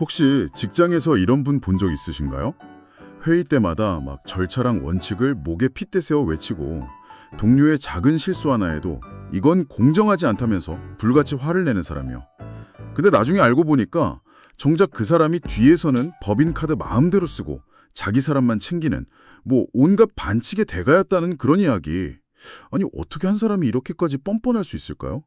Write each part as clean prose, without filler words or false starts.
혹시 직장에서 이런 분 본 적 있으신가요? 회의 때마다 막 절차랑 원칙을 목에 핏대 세워 외치고 동료의 작은 실수 하나에도 이건 공정하지 않다면서 불같이 화를 내는 사람이요. 근데 나중에 알고 보니까 정작 그 사람이 뒤에서는 법인카드 마음대로 쓰고 자기 사람만 챙기는 뭐 온갖 반칙의 대가였다는 그런 이야기. 아니 어떻게 한 사람이 이렇게까지 뻔뻔할 수 있을까요?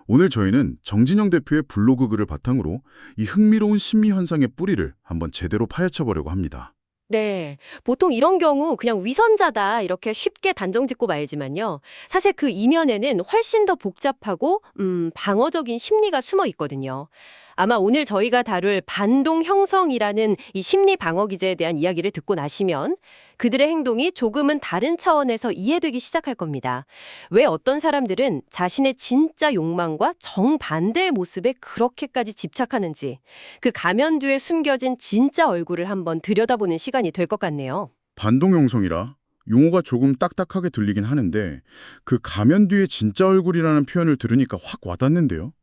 오늘 저희는 정진영 대표의 블로그 글을 바탕으로 이 흥미로운 심리 현상의 뿌리를 한번 제대로 파헤쳐 보려고 합니다. 네. 보통 이런 경우 그냥 위선자다 이렇게 쉽게 단정짓고 말지만요. 사실 그 이면에는 훨씬 더 복잡하고 방어적인 심리가 숨어 있거든요. 아마 오늘 저희가 다룰 반동 형성이라는 이 심리 방어 기제에 대한 이야기를 듣고 나시면 그들의 행동이 조금은 다른 차원에서 이해되기 시작할 겁니다. 왜 어떤 사람들은 자신의 진짜 욕망과 정반대의 모습에 그렇게까지 집착하는지, 그 가면 뒤에 숨겨진 진짜 얼굴을 한번 들여다보는 시간이 될 것 같네요. 반동형성이라 용어가 조금 딱딱하게 들리긴 하는데 그 가면 뒤에 진짜 얼굴이라는 표현을 들으니까 확 와닿는데요.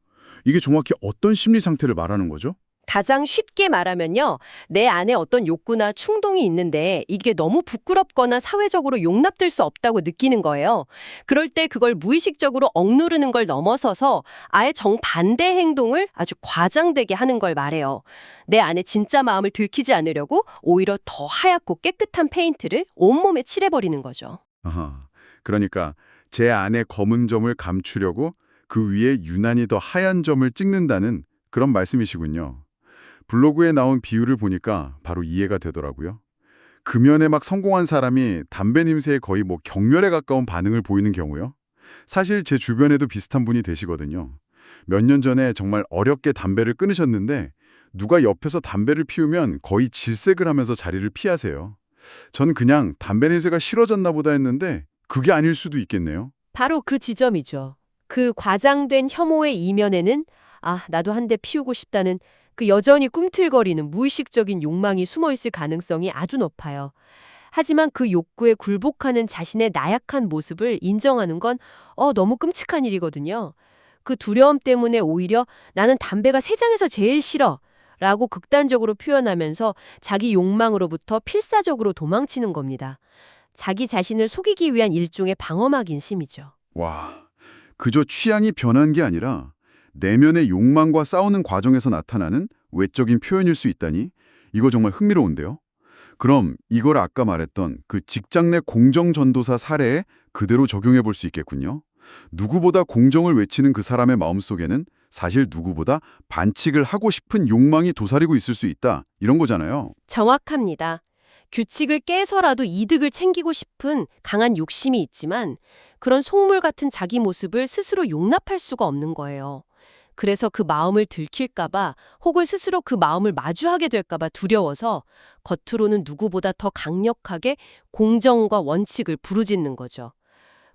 이게 정확히 어떤 심리 상태를 말하는 거죠? 가장 쉽게 말하면요. 내 안에 어떤 욕구나 충동이 있는데 이게 너무 부끄럽거나 사회적으로 용납될 수 없다고 느끼는 거예요. 그럴 때 그걸 무의식적으로 억누르는 걸 넘어서서 아예 정반대 행동을 아주 과장되게 하는 걸 말해요. 내 안에 진짜 마음을 들키지 않으려고 오히려 더 하얗고 깨끗한 페인트를 온몸에 칠해버리는 거죠. 아하, 그러니까 제 안에 검은 점을 감추려고 그 위에 유난히 더 하얀 점을 찍는다는 그런 말씀이시군요. 블로그에 나온 비유를 보니까 바로 이해가 되더라고요. 금연에 막 성공한 사람이 담배 냄새에 거의 뭐 경멸에 가까운 반응을 보이는 경우요. 사실 제 주변에도 비슷한 분이 되시거든요. 몇 년 전에 정말 어렵게 담배를 끊으셨는데 누가 옆에서 담배를 피우면 거의 질색을 하면서 자리를 피하세요. 전 그냥 담배 냄새가 싫어졌나 보다 했는데 그게 아닐 수도 있겠네요. 바로 그 지점이죠. 그 과장된 혐오의 이면에는 나도 한 대 피우고 싶다는 그 여전히 꿈틀거리는 무의식적인 욕망이 숨어있을 가능성이 아주 높아요. 하지만 그 욕구에 굴복하는 자신의 나약한 모습을 인정하는 건 너무 끔찍한 일이거든요. 그 두려움 때문에 오히려 나는 담배가 세상에서 제일 싫어 라고 극단적으로 표현하면서 자기 욕망으로부터 필사적으로 도망치는 겁니다. 자기 자신을 속이기 위한 일종의 방어막인 심이죠. 와, 그저 취향이 변한 게 아니라 내면의 욕망과 싸우는 과정에서 나타나는 외적인 표현일 수 있다니 이거 정말 흥미로운데요. 그럼 이걸 아까 말했던 그 직장 내 공정전도사 사례에 그대로 적용해 볼 수 있겠군요. 누구보다 공정을 외치는 그 사람의 마음속에는 사실 누구보다 반칙을 하고 싶은 욕망이 도사리고 있을 수 있다. 이런 거잖아요. 정확합니다. 규칙을 깨서라도 이득을 챙기고 싶은 강한 욕심이 있지만 그런 속물 같은 자기 모습을 스스로 용납할 수가 없는 거예요. 그래서 그 마음을 들킬까봐 혹은 스스로 그 마음을 마주하게 될까봐 두려워서 겉으로는 누구보다 더 강력하게 공정과 원칙을 부르짖는 거죠.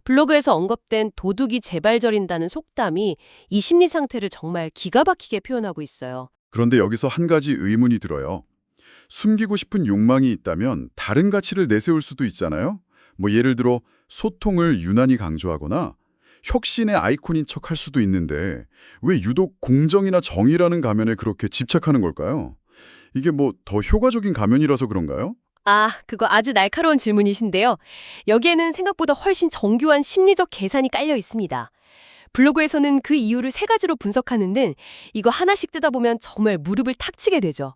블로그에서 언급된 도둑이 재발저린다는 속담이 이 심리 상태를 정말 기가 막히게 표현하고 있어요. 그런데 여기서 한 가지 의문이 들어요. 숨기고 싶은 욕망이 있다면 다른 가치를 내세울 수도 있잖아요. 뭐 예를 들어 소통을 유난히 강조하거나 혁신의 아이콘인 척 할 수도 있는데 왜 유독 공정이나 정의라는 가면에 그렇게 집착하는 걸까요? 이게 뭐 더 효과적인 가면이라서 그런가요? 그거 아주 날카로운 질문이신데요. 여기에는 생각보다 훨씬 정교한 심리적 계산이 깔려 있습니다. 블로그에서는 그 이유를 3가지로 분석하는데 이거 하나씩 뜯다 보면 정말 무릎을 탁 치게 되죠.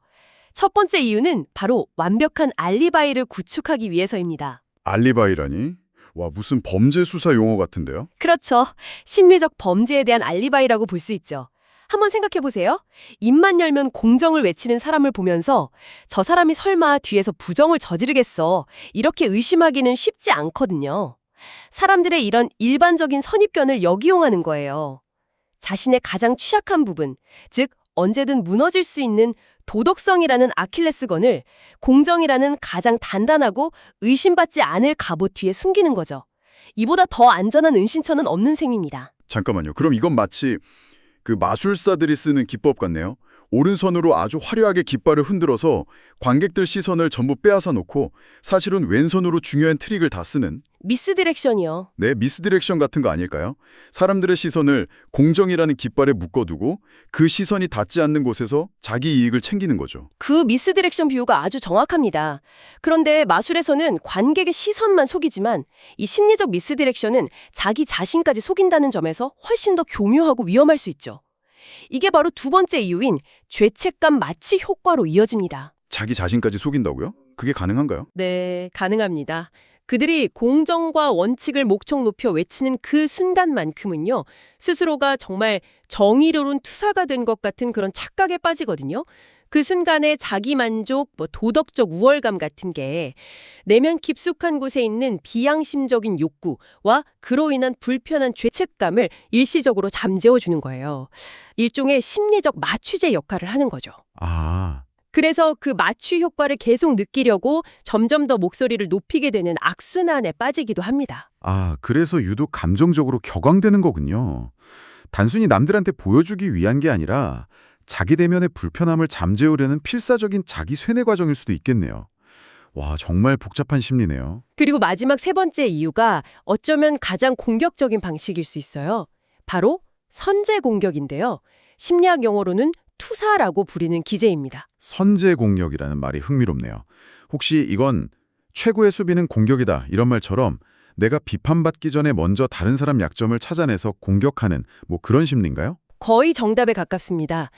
첫 번째 이유는 바로 완벽한 알리바이를 구축하기 위해서입니다. 알리바이라니? 와, 무슨 범죄 수사 용어 같은데요? 그렇죠. 심리적 범죄에 대한 알리바이라고 볼 수 있죠. 한번 생각해 보세요. 입만 열면 공정을 외치는 사람을 보면서 저 사람이 설마 뒤에서 부정을 저지르겠어. 이렇게 의심하기는 쉽지 않거든요. 사람들의 이런 일반적인 선입견을 역이용하는 거예요. 자신의 가장 취약한 부분, 즉 언제든 무너질 수 있는 도덕성이라는 아킬레스건을 공정이라는 가장 단단하고 의심받지 않을 갑옷 뒤에 숨기는 거죠. 이보다 더 안전한 은신처는 없는 셈입니다. 잠깐만요. 그럼 이건 마치 그 마술사들이 쓰는 기법 같네요. 오른손으로 아주 화려하게 깃발을 흔들어서 관객들 시선을 전부 빼앗아 놓고 사실은 왼손으로 중요한 트릭을 다 쓰는. 미스디렉션이요. 네, 미스디렉션 같은 거 아닐까요? 사람들의 시선을 공정이라는 깃발에 묶어두고 그 시선이 닿지 않는 곳에서 자기 이익을 챙기는 거죠. 그 미스디렉션 비유가 아주 정확합니다. 그런데 마술에서는 관객의 시선만 속이지만 이 심리적 미스디렉션은 자기 자신까지 속인다는 점에서 훨씬 더 교묘하고 위험할 수 있죠. 이게 바로 두 번째 이유인 죄책감 마취 효과로 이어집니다. 자기 자신까지 속인다고요? 그게 가능한가요? 네, 가능합니다. 그들이 공정과 원칙을 목청 높여 외치는 그 순간만큼은요, 스스로가 정말 정의로운 투사가 된 것 같은 그런 착각에 빠지거든요. 그 순간의 자기 만족, 도덕적 우월감 같은 게 내면 깊숙한 곳에 있는 비양심적인 욕구와 그로 인한 불편한 죄책감을 일시적으로 잠재워 주는 거예요. 일종의 심리적 마취제 역할을 하는 거죠. 아, 그래서 그 마취 효과를 계속 느끼려고 점점 더 목소리를 높이게 되는 악순환에 빠지기도 합니다. 그래서 유독 감정적으로 격앙되는 거군요. 단순히 남들한테 보여주기 위한 게 아니라 자기 내면의 불편함을 잠재우려는 필사적인 자기 쇠뇌 과정일 수도 있겠네요. 와, 정말 복잡한 심리네요. 그리고 마지막 세 번째 이유가 어쩌면 가장 공격적인 방식일 수 있어요. 바로 선제 공격인데요. 심리학 용어로는 투사라고 부르는 기제입니다. 선제 공격이라는 말이 흥미롭네요. 혹시 이건 최고의 수비는 공격이다 이런 말처럼 내가 비판받기 전에 먼저 다른 사람 약점을 찾아내서 공격하는 그런 심리인가요? 거의 정답에 가깝습니다.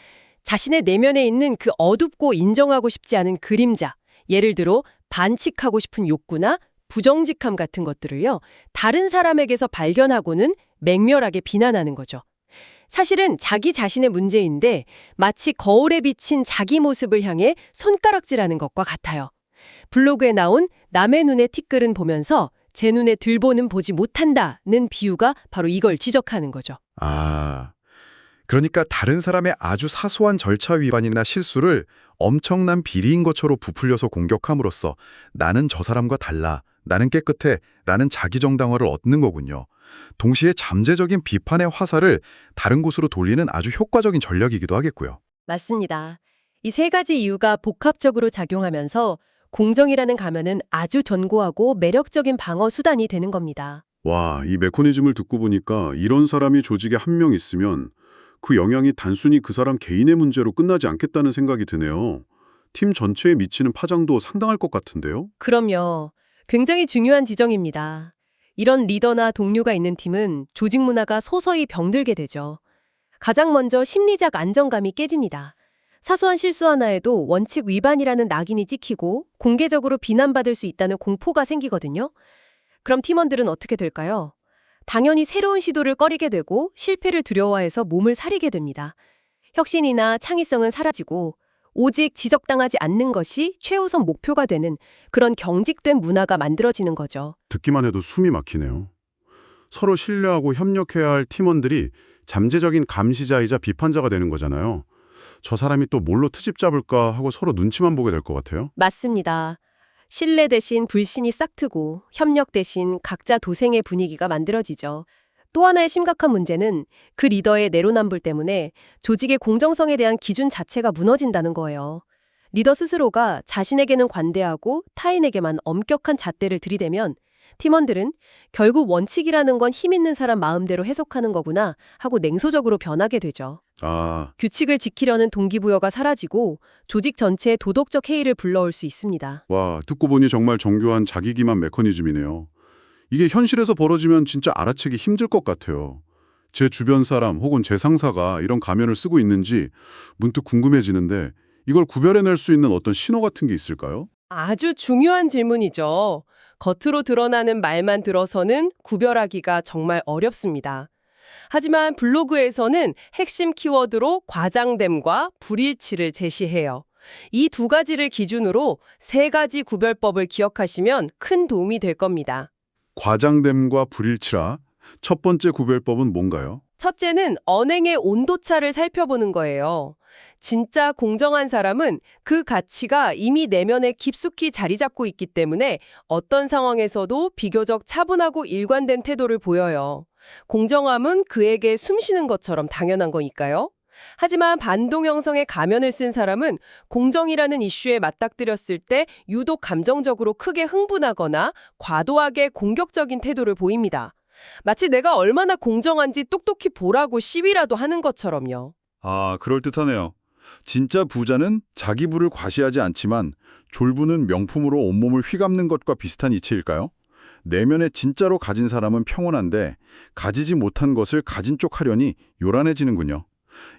자신의 내면에 있는 그 어둡고 인정하고 싶지 않은 그림자, 예를 들어 반칙하고 싶은 욕구나 부정직함 같은 것들을요, 다른 사람에게서 발견하고는 맹렬하게 비난하는 거죠. 사실은 자기 자신의 문제인데 마치 거울에 비친 자기 모습을 향해 손가락질하는 것과 같아요. 블로그에 나온 남의 눈에 티끌은 보면서 제 눈에 들보는 보지 못한다는 비유가 바로 이걸 지적하는 거죠. 그러니까 다른 사람의 아주 사소한 절차 위반이나 실수를 엄청난 비리인 것처럼 부풀려서 공격함으로써 나는 저 사람과 달라, 나는 깨끗해, 라는 자기 정당화를 얻는 거군요. 동시에 잠재적인 비판의 화살을 다른 곳으로 돌리는 아주 효과적인 전략이기도 하겠고요. 맞습니다. 이 세 가지 이유가 복합적으로 작용하면서 공정이라는 가면은 아주 견고하고 매력적인 방어 수단이 되는 겁니다. 와, 이 메커니즘을 듣고 보니까 이런 사람이 조직에 한 명 있으면 그 영향이 단순히 그 사람 개인의 문제로 끝나지 않겠다는 생각이 드네요. 팀 전체에 미치는 파장도 상당할 것 같은데요? 그럼요. 굉장히 중요한 지적입니다. 이런 리더나 동료가 있는 팀은 조직 문화가 서서히 병들게 되죠. 가장 먼저 심리적 안정감이 깨집니다. 사소한 실수 하나에도 원칙 위반이라는 낙인이 찍히고 공개적으로 비난받을 수 있다는 공포가 생기거든요. 그럼 팀원들은 어떻게 될까요? 당연히 새로운 시도를 꺼리게 되고 실패를 두려워해서 몸을 사리게 됩니다. 혁신이나 창의성은 사라지고 오직 지적당하지 않는 것이 최우선 목표가 되는 그런 경직된 문화가 만들어지는 거죠. 듣기만 해도 숨이 막히네요. 서로 신뢰하고 협력해야 할 팀원들이 잠재적인 감시자이자 비판자가 되는 거잖아요. 저 사람이 또 뭘로 트집 잡을까 하고 서로 눈치만 보게 될 것 같아요. 맞습니다. 신뢰 대신 불신이 싹트고 협력 대신 각자 도생의 분위기가 만들어지죠. 또 하나의 심각한 문제는 그 리더의 내로남불 때문에 조직의 공정성에 대한 기준 자체가 무너진다는 거예요. 리더 스스로가 자신에게는 관대하고 타인에게만 엄격한 잣대를 들이대면 팀원들은 결국 원칙이라는 건 힘 있는 사람 마음대로 해석하는 거구나 하고 냉소적으로 변하게 되죠. 규칙을 지키려는 동기부여가 사라지고 조직 전체의 도덕적 해이를 불러올 수 있습니다. 와, 듣고 보니 정말 정교한 자기 기만 메커니즘이네요. 이게 현실에서 벌어지면 진짜 알아채기 힘들 것 같아요. 제 주변 사람 혹은 제 상사가 이런 가면을 쓰고 있는지 문득 궁금해지는데 이걸 구별해낼 수 있는 어떤 신호 같은 게 있을까요? 아주 중요한 질문이죠. 겉으로 드러나는 말만 들어서는 구별하기가 정말 어렵습니다. 하지만 블로그에서는 핵심 키워드로 과장됨과 불일치를 제시해요. 이 두 가지를 기준으로 세 가지 구별법을 기억하시면 큰 도움이 될 겁니다. 과장됨과 불일치라. 첫 번째 구별법은 뭔가요? 첫째는 언행의 온도차를 살펴보는 거예요. 진짜 공정한 사람은 그 가치가 이미 내면에 깊숙이 자리 잡고 있기 때문에 어떤 상황에서도 비교적 차분하고 일관된 태도를 보여요. 공정함은 그에게 숨쉬는 것처럼 당연한 거니까요. 하지만 반동 형성의 가면을 쓴 사람은 공정이라는 이슈에 맞닥뜨렸을 때 유독 감정적으로 크게 흥분하거나 과도하게 공격적인 태도를 보입니다. 마치 내가 얼마나 공정한지 똑똑히 보라고 시위라도 하는 것처럼요. 아, 그럴듯하네요. 진짜 부자는 자기 부를 과시하지 않지만 졸부는 명품으로 온몸을 휘감는 것과 비슷한 이치일까요? 내면에 진짜로 가진 사람은 평온한데 가지지 못한 것을 가진 쪽 하려니 요란해지는군요.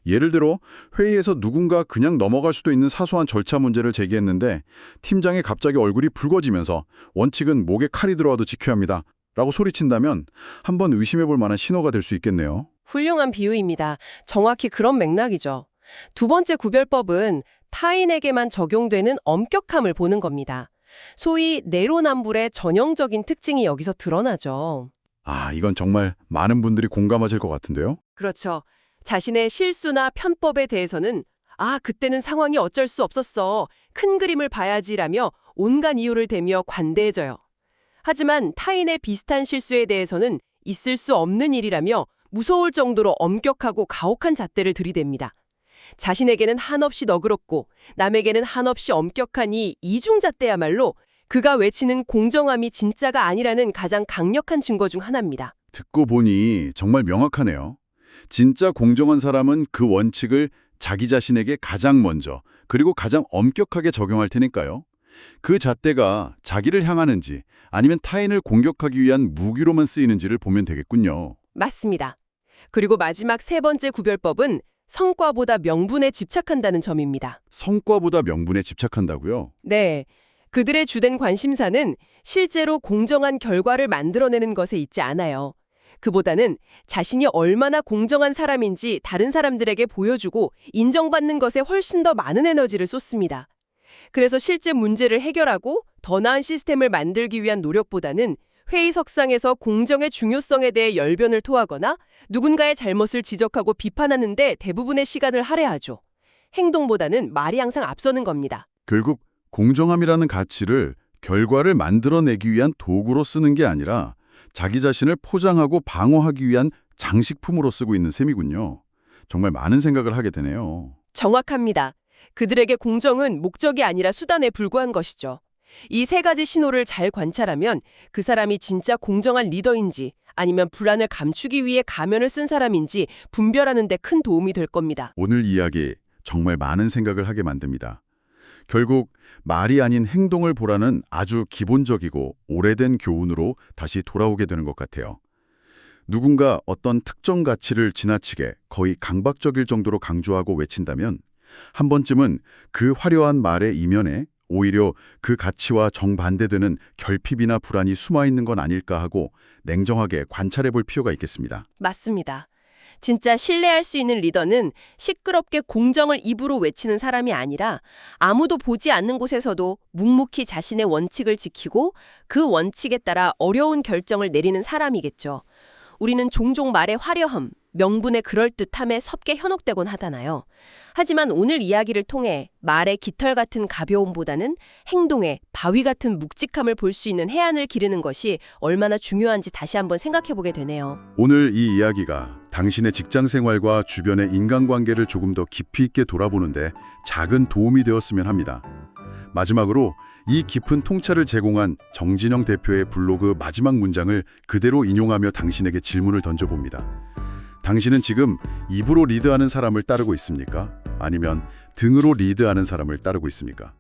예를 들어 회의에서 누군가 그냥 넘어갈 수도 있는 사소한 절차 문제를 제기했는데 팀장이 갑자기 얼굴이 붉어지면서 원칙은 목에 칼이 들어와도 지켜야 합니다. 라고 소리친다면 한번 의심해 볼 만한 신호가 될 수 있겠네요. 훌륭한 비유입니다. 정확히 그런 맥락이죠. 두 번째 구별법은 타인에게만 적용되는 엄격함을 보는 겁니다. 소위 내로남불의 전형적인 특징이 여기서 드러나죠. 아, 이건 정말 많은 분들이 공감하실 것 같은데요. 그렇죠. 자신의 실수나 편법에 대해서는 그때는 상황이 어쩔 수 없었어. 큰 그림을 봐야지라며 온갖 이유를 대며 관대해져요. 하지만 타인의 비슷한 실수에 대해서는 있을 수 없는 일이라며 무서울 정도로 엄격하고 가혹한 잣대를 들이댑니다. 자신에게는 한없이 너그럽고 남에게는 한없이 엄격한 이 이중잣대야말로 그가 외치는 공정함이 진짜가 아니라는 가장 강력한 증거 중 하나입니다. 듣고 보니 정말 명확하네요. 진짜 공정한 사람은 그 원칙을 자기 자신에게 가장 먼저 그리고 가장 엄격하게 적용할 테니까요. 그 잣대가 자기를 향하는지 아니면 타인을 공격하기 위한 무기로만 쓰이는지를 보면 되겠군요. 맞습니다. 그리고 마지막 세 번째 구별법은 성과보다 명분에 집착한다는 점입니다. 성과보다 명분에 집착한다고요? 네. 그들의 주된 관심사는 실제로 공정한 결과를 만들어내는 것에 있지 않아요. 그보다는 자신이 얼마나 공정한 사람인지 다른 사람들에게 보여주고 인정받는 것에 훨씬 더 많은 에너지를 쏟습니다. 그래서 실제 문제를 해결하고 더 나은 시스템을 만들기 위한 노력보다는 회의석상에서 공정의 중요성에 대해 열변을 토하거나 누군가의 잘못을 지적하고 비판하는 데 대부분의 시간을 할애하죠. 행동보다는 말이 항상 앞서는 겁니다. 결국 공정함이라는 가치를 결과를 만들어내기 위한 도구로 쓰는 게 아니라 자기 자신을 포장하고 방어하기 위한 장식품으로 쓰고 있는 셈이군요. 정말 많은 생각을 하게 되네요. 정확합니다. 그들에게 공정은 목적이 아니라 수단에 불과한 것이죠. 이 세 가지 신호를 잘 관찰하면 그 사람이 진짜 공정한 리더인지 아니면 불안을 감추기 위해 가면을 쓴 사람인지 분별하는 데 큰 도움이 될 겁니다. 오늘 이야기 정말 많은 생각을 하게 만듭니다. 결국 말이 아닌 행동을 보라는 아주 기본적이고 오래된 교훈으로 다시 돌아오게 되는 것 같아요. 누군가 어떤 특정 가치를 지나치게 거의 강박적일 정도로 강조하고 외친다면 한 번쯤은 그 화려한 말의 이면에 오히려 그 가치와 정반대되는 결핍이나 불안이 숨어있는 건 아닐까 하고 냉정하게 관찰해 볼 필요가 있겠습니다. 맞습니다. 진짜 신뢰할 수 있는 리더는 시끄럽게 공정을 입으로 외치는 사람이 아니라 아무도 보지 않는 곳에서도 묵묵히 자신의 원칙을 지키고 그 원칙에 따라 어려운 결정을 내리는 사람이겠죠. 우리는 종종 말의 화려함, 명분의 그럴듯함에 섭게 현혹되곤 하잖아요. 하지만 오늘 이야기를 통해 말의 깃털 같은 가벼움보다는 행동의 바위 같은 묵직함을 볼 수 있는 해안을 기르는 것이 얼마나 중요한지 다시 한번 생각해보게 되네요. 오늘 이 이야기가 당신의 직장 생활과 주변의 인간관계를 조금 더 깊이 있게 돌아보는데 작은 도움이 되었으면 합니다. 마지막으로 이 깊은 통찰을 제공한 정진영 대표의 블로그 마지막 문장을 그대로 인용하며 당신에게 질문을 던져봅니다. 당신은 지금 입으로 리드하는 사람을 따르고 있습니까? 아니면 등으로 리드하는 사람을 따르고 있습니까?